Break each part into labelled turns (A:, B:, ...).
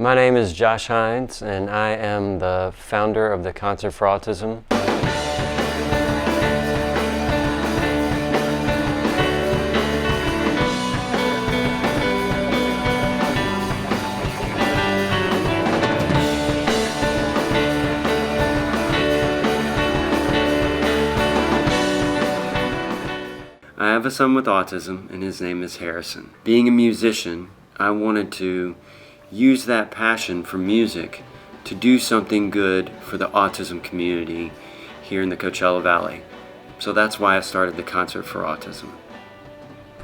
A: My name is Josh Heinz, and I am the founder of the Concert for Autism. I have a son with autism, and his name is Harrison. Being a musician, I wanted to use that passion for music to do something good for the autism community here in the Coachella Valley. So that's why I started the Concert for Autism.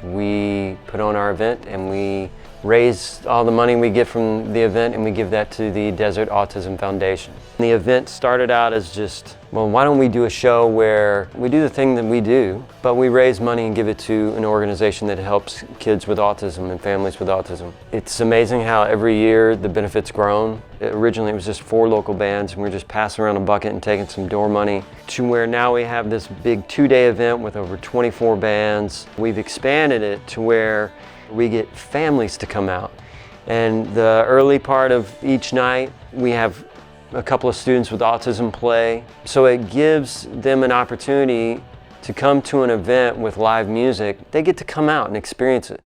A: We put on our event and we raise all the money we get from the event and we give that to the Desert Autism Foundation. The event started out as just, well, why don't we do a show where we do the thing that we do, but we raise money and give it to an organization that helps kids with autism and families with autism. It's amazing how every year the benefit's grown. Originally it was just 4 local bands and we were just passing around a bucket and taking some door money to where now we have this big 2-day event with over 24 bands. We've expanded it to where we get families to come out. And the early part of each night we have a couple of students with autism play. So it gives them an opportunity to come to an event with live music. They get to come out and experience it.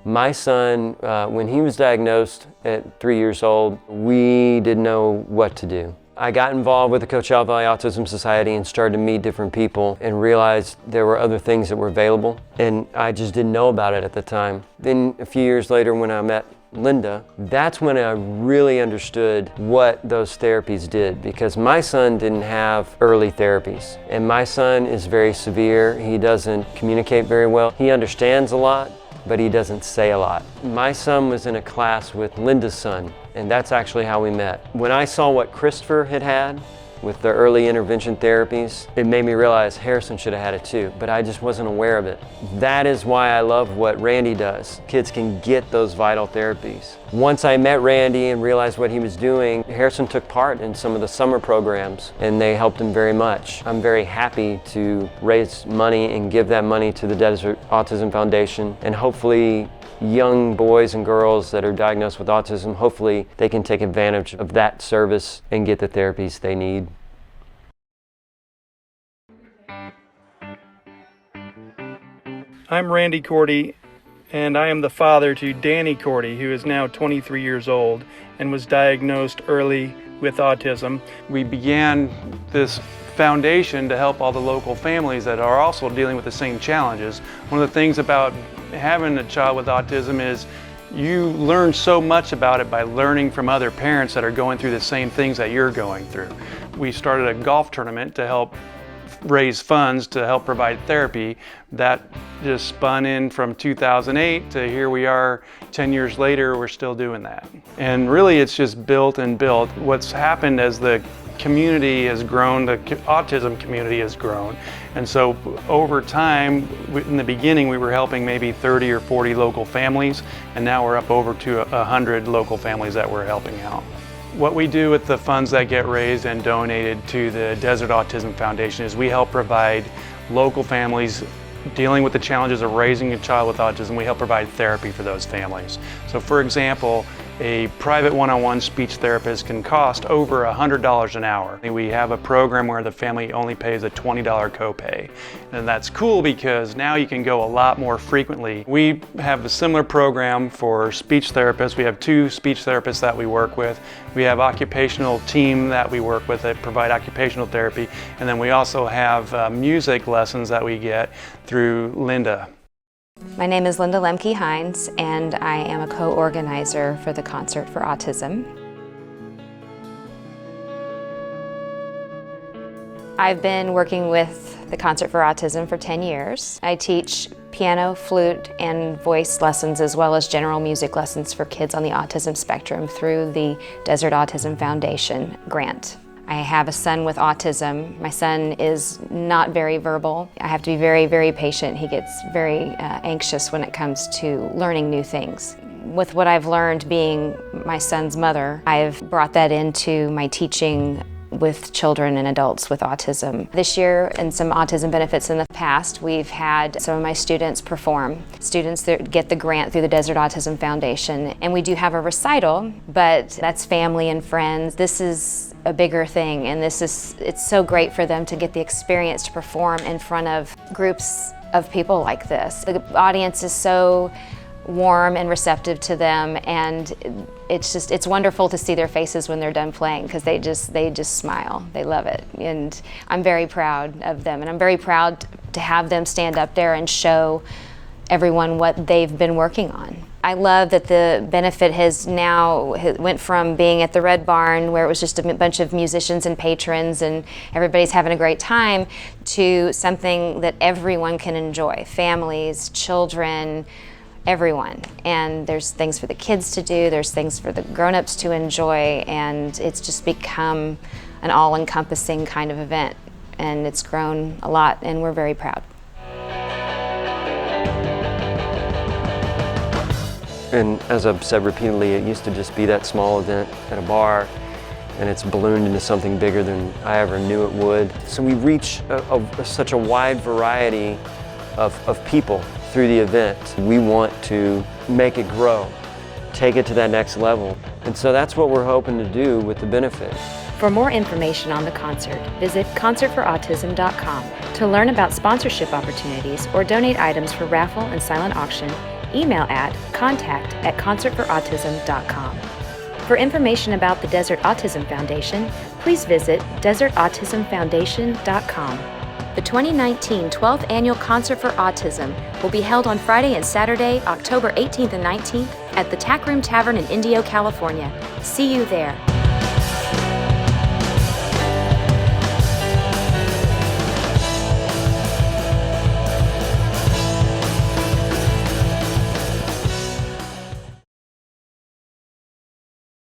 A: My son, when he was diagnosed at 3 years old, we didn't know what to do. I got involved with the Coachella Valley Autism Society and started to meet different people and realized there were other things that were available, and I just didn't know about it at the time. Then a few years later when I met Linda, that's when I really understood what those therapies did, because my son didn't have early therapies, and my son is very severe. He doesn't communicate very well. He understands a lot, but he doesn't say a lot. My son was in a class with Linda's son, and that's actually how we met. When I saw what Christopher had with the early intervention therapies, it made me realize Harrison should have had it too, but I just wasn't aware of it. That is why I love what Randy does. Kids can get those vital therapies. Once I met Randy and realized what he was doing, Harrison took part in some of the summer programs and they helped him very much. I'm very happy to raise money and give that money to the Desert Autism Foundation, and hopefully young boys and girls that are diagnosed with autism, hopefully they can take advantage of that service and get the therapies they need.
B: I'm Randy Cordy, and I am the father to Danny Cordy, who is now 23 years old and was diagnosed early with autism. We began this foundation to help all the local families that are also dealing with the same challenges. One of the things about having a child with autism is you learn so much about it by learning from other parents that are going through the same things that you're going through. We started a golf tournament to help raise funds to help provide therapy. That just spun in from 2008 to here we are 10 years later, we're still doing that. And really it's just built and built. What's happened as the community has grown, the autism community has grown. And so over time, in the beginning we were helping maybe 30 or 40 local families, and now we're up over to 100 local families that we're helping out. What we do with the funds that get raised and donated to the Desert Autism Foundation is we help provide local families dealing with the challenges of raising a child with autism. We help provide therapy for those families. So for example, a private one-on-one speech therapist can cost over $100 an hour. We have a program where the family only pays a $20 copay. And that's cool because now you can go a lot more frequently. We have a similar program for speech therapists. We have 2 speech therapists that we work with. We have occupational team that we work with that provide occupational therapy. And then we also have music lessons that we get through Linda.
C: My name is Linda Heinz, and I am a co-organizer for the Concert for Autism. I've been working with the Concert for Autism for 10 years. I teach piano, flute, and voice lessons, as well as general music lessons for kids on the autism spectrum through the Desert Autism Foundation grant. I have a son with autism. My son is not very verbal. I have to be very, very patient. He gets very anxious when it comes to learning new things. With what I've learned being my son's mother, I've brought that into my teaching with children and adults with autism. This year, and some autism benefits in the past, we've had some of my students perform. Students that get the grant through the Desert Autism Foundation. And we do have a recital, but that's family and friends. This is a bigger thing, and it's so great for them to get the experience to perform in front of groups of people like this. The audience is so warm and receptive to them, and it's wonderful to see their faces when they're done playing, because they just smile. They love it, and I'm very proud of them, and I'm very proud to have them stand up there and show everyone what they've been working on. I love that the benefit went from being at the Red Barn, where it was just a bunch of musicians and patrons and everybody's having a great time, to something that everyone can enjoy. Families, children, everyone. And there's things for the kids to do, there's things for the grown-ups to enjoy, and it's just become an all-encompassing kind of event. And it's grown a lot, and we're very proud.
A: And as I've said repeatedly, it used to just be that small event at a bar, and it's ballooned into something bigger than I ever knew it would. So we reach such a wide variety of people through the event. We want to make it grow, take it to that next level. And so that's what we're hoping to do with the benefit.
C: For more information on the concert, visit concertforautism.com. To learn about sponsorship opportunities or donate items for raffle and silent auction, email at contact@concertforautism.com. For information about the Desert Autism Foundation, please visit desertautismfoundation.com. The 2019 12th Annual Concert for Autism will be held on Friday and Saturday, October 18th and 19th at the Tack Room Tavern in Indio, California. See you there.